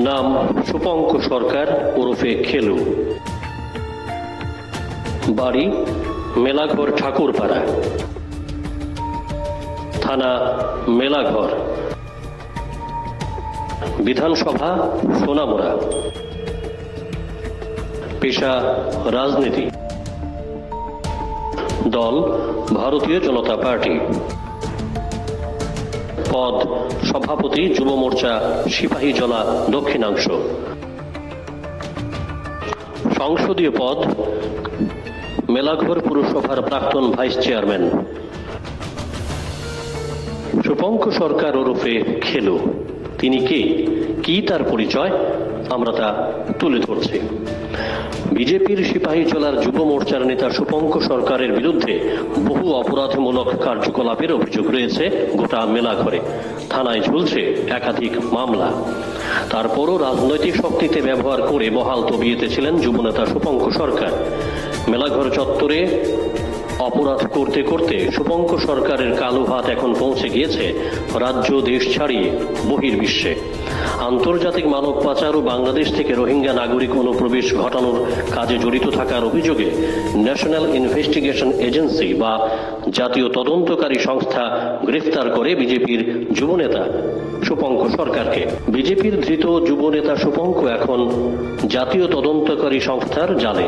নাম শুভঙ্ক সরকার ওরফে খেলু। বাড়ি মেলাঘর ঠাকুরপাড়া, থানা মেলাঘর, বিধানসভা সোনামুড়া। পেশা রাজনীতি, দল ভারতীয় জনতা পার্টি। পদ সভাপতি যুব মোর্চা সিপাহীজলা দক্ষিণাংশ। সংসদীয় পদ মেলাঘর পুরসভার প্রাক্তন ভাইস চেয়ারম্যান। শুভঙ্ক সরকার ওরফে খেলু, তিনি কে, কি তার পরিচয়, আমরা তা তুলে ধরছি। বিজেপির সিপাহীজলার যুব মোর্চার নেতা শুভঙ্ক সরকারের বিরুদ্ধে বহু অপরাধমূলক কার্যকলাপের অভিযোগ রয়েছে গোটা মেলাঘরে। থানায় ঝুলছে একাধিক মামলা। তারপরও রাজনৈতিক শক্তিতে ব্যবহার করে বহাল তবিয়েতে ছিলেন যুবনেতা শুভঙ্ক সরকার। মেলাঘর চত্বরে অপরাধ করতে করতে শুভঙ্ক সরকারের কালো হাত এখন পৌঁছে গিয়েছে রাজ্য দেশ ছাড়িয়ে বহির্বিশ্বে। আন্তর্জাতিক মানব পাচার ও বাংলাদেশ থেকে রোহিঙ্গা নাগরিক অনুপ্রবেশ ঘটানোর কাজে জড়িত থাকার অভিযোগে ন্যাশনাল ইনভেস্টিগেশন এজেন্সি বা জাতীয় তদন্তকারী সংস্থা গ্রেফতার করে বিজেপির যুবনেতা শুভঙ্ক সরকারকে। বিজেপির ধৃত যুবনেতা শুভঙ্ক এখন জাতীয় তদন্তকারী সংস্থার জালে।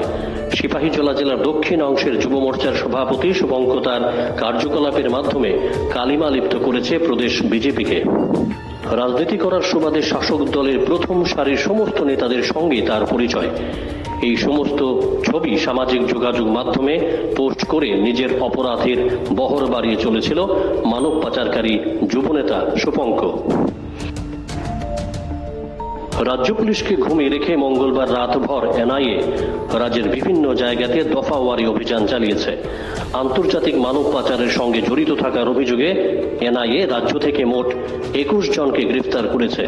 সিপাহীজলা জেলার দক্ষিণ অংশের যুব মোর্চার সভাপতি শুভঙ্ক তার কার্যকলাপের মাধ্যমে কালিমা লিপ্ত করেছে প্রদেশ বিজেপিকে। রাজনীতি করার সুবাদে শাসক দলের প্রথম সারির সমস্ত নেতাদের সঙ্গে তার পরিচয়। এই সমস্ত ছবি সামাজিক যোগাযোগ মাধ্যমে পোস্ট করে নিজের অপরাধের বহর বাড়িয়ে চলেছিল মানব পাচারকারী যুবনেতা শুভঙ্ক। রাজ্য পুলিশকে ঘুমিয়ে রেখে মঙ্গলবার রাতভর এনআইএ রাজ্যের বিভিন্ন জায়গাতে দফাওয়ারি অভিযান চালিয়েছে। আন্তর্জাতিক মানব পাচারের সঙ্গে জড়িত থাকার অভিযোগে এনআইএ রাজ্য থেকে মোট 21 জনকে গ্রেফতার করেছে।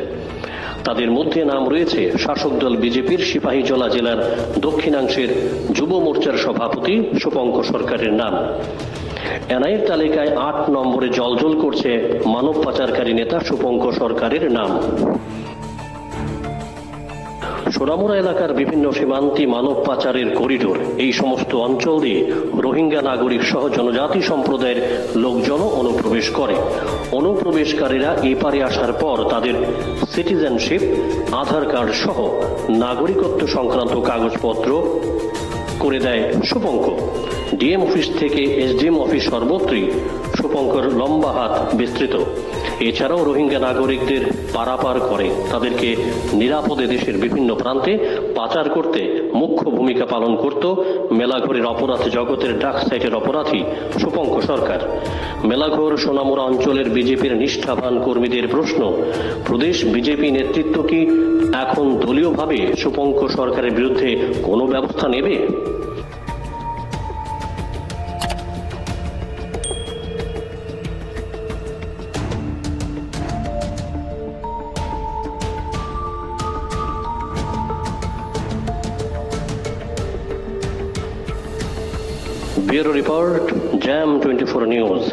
তাদের মধ্যে নাম রয়েছে শাসক দল বিজেপির সিপাহীজলা জেলার দক্ষিণাংশের যুব মোর্চার সভাপতি শুভঙ্ক সরকারের নাম। এনআইএর তালিকায় 8 নম্বরে জ্বলজ্বল করছে মানব পাচারকারী নেতা শুভঙ্ক সরকারের নাম। সোনামুড়া এলাকার বিভিন্ন সীমান্তে মানব পাচারের করিডোর, এই সমস্ত অঞ্চল দিয়ে রোহিঙ্গা নাগরিক সহ জনজাতি সম্প্রদায়ের লোকজন অনুপ্রবেশ করে। অনুপ্রবেশকারীরা এপারে আসার পর তাদের সিটিজেনশিপ, আধার কার্ড সহ নাগরিকত্ব সংক্রান্ত কাগজপত্র করে দেয় শুভঙ্ক। ডিএম অফিস থেকে এসডিএম অফিস সর্বত্রই শুভঙ্কর লম্বা হাত বিস্তৃত। এছাড়াও রোহিঙ্গা নাগরিকদের পারাপার করে তাদেরকে নিরাপদে দেশের বিভিন্ন প্রান্তে পাচার করতে মুখ্য ভূমিকা পালন করত মেলাঘরের অপরাধ জগতের ডার্ক সাইটের অপরাধী শুভঙ্ক সরকার। মেলাঘর সোনামুড়া অঞ্চলের বিজেপির নিষ্ঠাবান কর্মীদের প্রশ্ন, প্রদেশ বিজেপি নেতৃত্ব কি এখন দলীয়ভাবে শুভঙ্ক সরকারের বিরুদ্ধে কোনো ব্যবস্থা নেবে? Bureau Report, Jam 24 News।